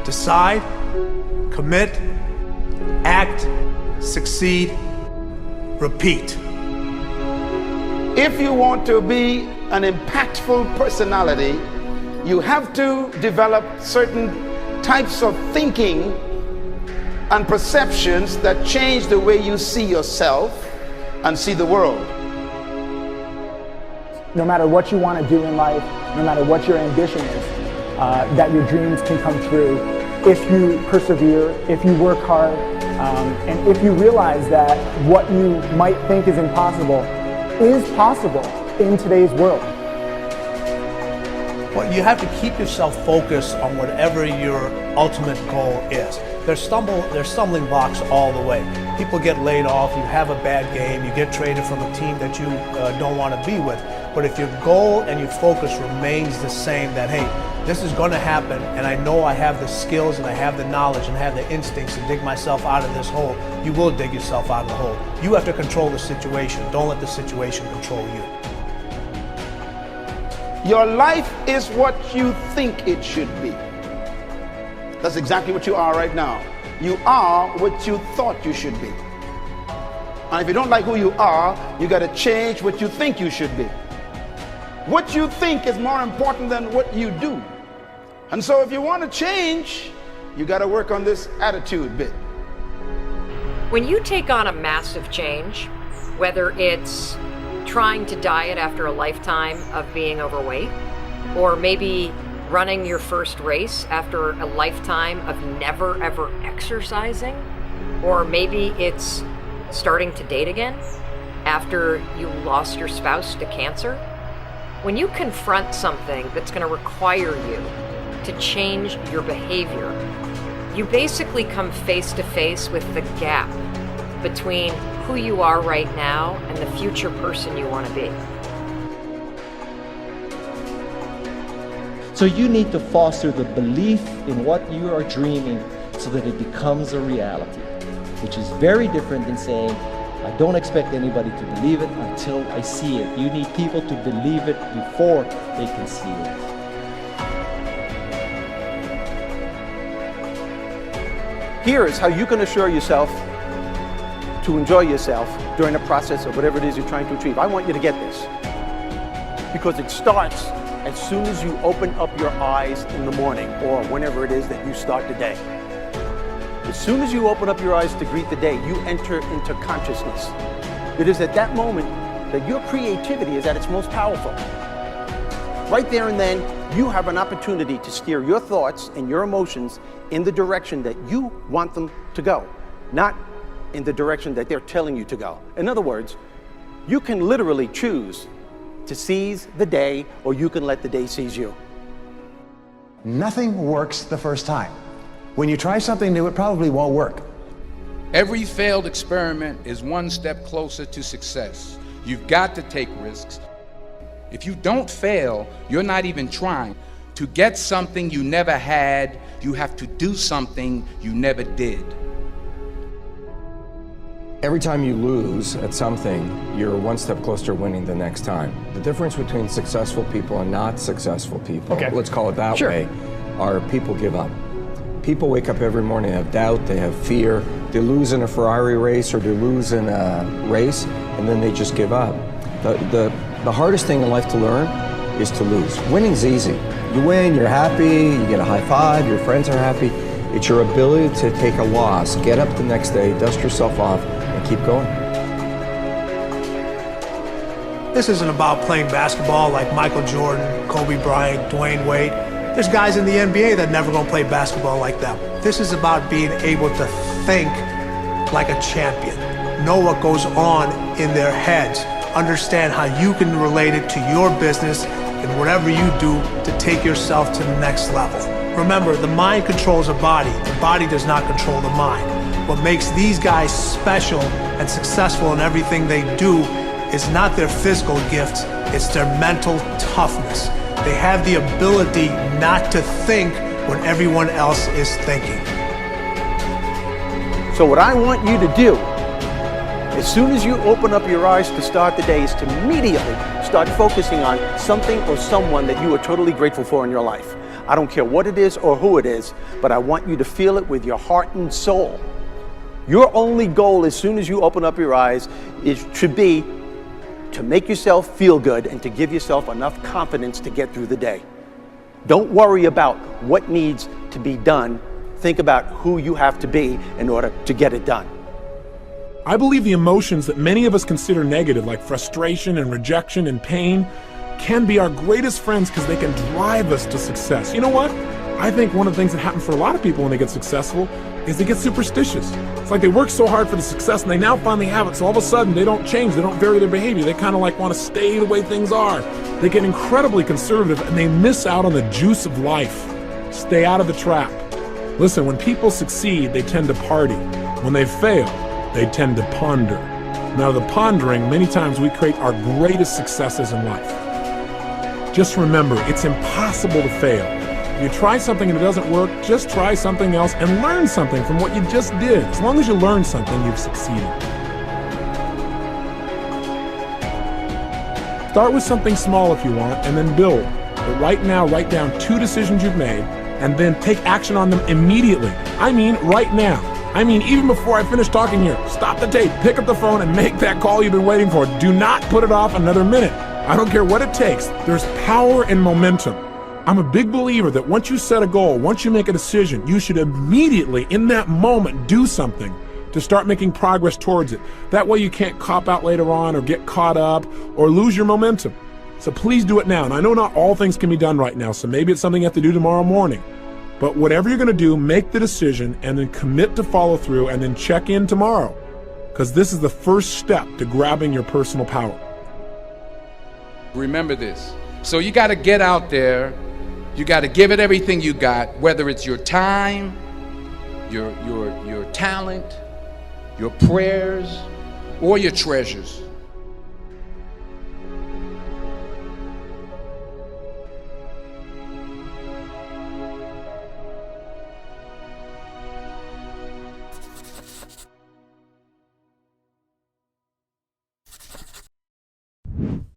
Decide, commit, act, succeed, repeat. If you want to be an impactful personality, you have to develop certain types of thinking and perceptions that change the way you see yourself and see the world. No matter what you want to do in life, no matter what your ambition is, that your dreams can come true if you persevere, if you work hard, and if you realize that what you might think is impossible is possible in today's world. Well, you have to keep yourself focused on whatever your ultimate goal is. There's stumbling blocks all the way. People get laid off, you have a bad game, you get traded from a team that you don't want to be with. But if your goal and your focus remains the same, that hey, this is going to happen, and I know I have the skills and I have the knowledge and I have the instincts to dig myself out of this hole, you will dig yourself out of the hole. You have to control the situation. Don't let the situation control you. Your life is what you think it should be. That's exactly what you are right now. You are what you thought you should be. And if you don't like who you are, you got to change what you think you should be. What you think is more important than what you do. And so if you want to change, you got to work on this attitude bit. When you take on a massive change, whether it's trying to diet after a lifetime of being overweight, or maybe running your first race after a lifetime of never ever exercising, or maybe it's starting to date again after you lost your spouse to cancer. When you confront something that's going to require you to change your behavior, you basically come face to face with the gap between who you are right now and the future person you want to be. So you need to foster the belief in what you are dreaming so that it becomes a reality, which is very different than saying, I don't expect anybody to believe it until I see it. You need people to believe it before they can see it. Here is how you can assure yourself to enjoy yourself during the process of whatever it is you're trying to achieve. I want you to get this, because it starts as soon as you open up your eyes in the morning, or whenever it is that you start the day. As soon as you open up your eyes to greet the day, you enter into consciousness. It is at that moment that your creativity is at its most powerful. Right there and then, you have an opportunity to steer your thoughts and your emotions in the direction that you want them to go, not in the direction that they're telling you to go. In other words, you can literally choose to seize the day, or you can let the day seize you. Nothing works the first time. When you try something new, it probably won't work. Every failed experiment is one step closer to success. You've got to take risks. If you don't fail, you're not even trying. To get something you never had, you have to do something you never did. Every time you lose at something, you're one step closer to winning the next time. The difference between successful people and not successful people, let's call it that way, are people give up. People wake up every morning, they have doubt, they have fear, they lose in a Ferrari race or they lose in a race, and then they just give up. The hardest thing in life to learn is to lose. Winning's easy. You win, you're happy, you get a high five, your friends are happy. It's your ability to take a loss, get up the next day, dust yourself off, and keep going. This isn't about playing basketball like Michael Jordan, Kobe Bryant, Dwayne Wade. There's guys in the NBA that never gonna play basketball like them. This is about being able to think like a champion, know what goes on in their heads, understand how you can relate it to your business and whatever you do to take yourself to the next level. Remember, the mind controls the body does not control the mind. What makes these guys special and successful in everything they do is not their physical gifts, it's their mental toughness. They have the ability not to think when everyone else is thinking. So what I want you to do, as soon as you open up your eyes to start the day, is to immediately start focusing on something or someone that you are totally grateful for in your life. I don't care what it is or who it is, but I want you to feel it with your heart and soul. Your only goal as soon as you open up your eyes should be to make yourself feel good and to give yourself enough confidence to get through the day. Don't worry about what needs to be done. Think about who you have to be in order to get it done. I believe the emotions that many of us consider negative, like frustration and rejection and pain, can be our greatest friends because they can drive us to success. You know what? I think one of the things that happens for a lot of people when they get successful is they get superstitious. It's like they work so hard for the success and they now finally have it, so all of a sudden they don't change, they don't vary their behavior, they kind of like want to stay the way things are. They get incredibly conservative and they miss out on the juice of life. Stay out of the trap. Listen, when people succeed, they tend to party. When they fail, they tend to ponder. Now, the pondering, many times we create our greatest successes in life. Just remember, it's impossible to fail. If you try something and it doesn't work, just try something else and learn something from what you just did. As long as you learn something, you've succeeded. Start with something small if you want, and then build. But right now, write down 2 decisions you've made, and then take action on them immediately. I mean, right now. I mean, even before I finish talking here, stop the tape, pick up the phone, and make that call you've been waiting for. Do not put it off another minute. I don't care what it takes. There's power in momentum. I'm a big believer that once you set a goal, once you make a decision, you should immediately, in that moment, do something to start making progress towards it. That way you can't cop out later on or get caught up or lose your momentum. So please do it now. And I know not all things can be done right now, so maybe it's something you have to do tomorrow morning. But whatever you're going to do, make the decision and then commit to follow through and then check in tomorrow. Because this is the first step to grabbing your personal power. Remember this. So you got to get out there. You got to give it everything you got, whether it's your time, your talent, your prayers, or your treasures.